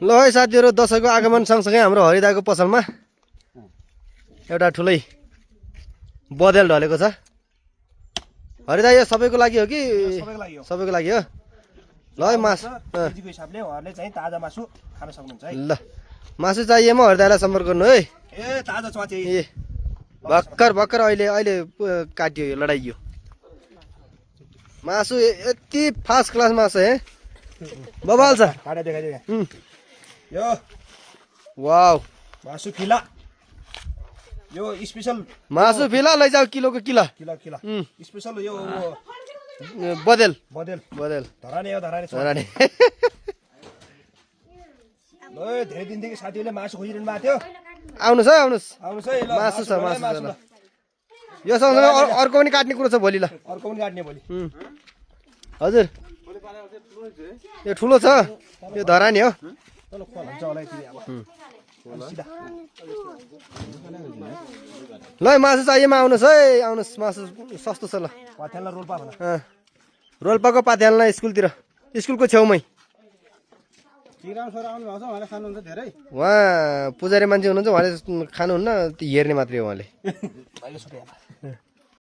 ल है साथीहरु दशैंको आगमन सँगसँगै हाम्रो हरिदाको पसलमा एउटा ठुलै बदेल ढलेको छ। हरिदा यो सबैको लागि हो कि सबैको लागि हो? ल है मासु केजीको हिसाबले उहाँहरूले चाहिँ ताजा मासु खान सक्नुहुन्छ है। ल मासु चाहिएमा हरिदालाई सम्पर्क गर्नु है। ए ताजा चुवाचे ए भर्खर अहिले काटियो यो लडाइयो मासु यति फर्स्ट क्लास मासु है बबाल छ। काटे देखाइदिए यो वाउ मासु फिला यो स्पेशल मासु फिला लैजाऊ किलोको किला किला किला स्पेशल यो बदेल बदेल बदेल धराने हो धराने धराने ल धेरै दिनदेखि साथीहरूले मासु खोजिरहनु भएको थियो। आउनुहोस् है आउनुहोस् आउनुहोस् है ल मासु छ मासु छ ल ल यो सँगसँगै अर्को पनि काट्ने कुरो छ भोलि ल। अर्को पनि काट्ने भोलि हजुर यो ठुलो छ यो धरानी हो। ल खोल हुन्छ होला यति अब सिधा ल मासु चाहिएमा आउनुहोस् है आउनुहोस् मासु सस्तो छ ल। पाथ्याला रोल्पा भन रोल्पाको पाथ्याल्ना स्कुलतिर स्कुलको छेउमै उहाँ पुजारी मान्छे हुनुहुन्छ उहाँले खानुहुन्न हेर्ने मात्रै हो उहाँले।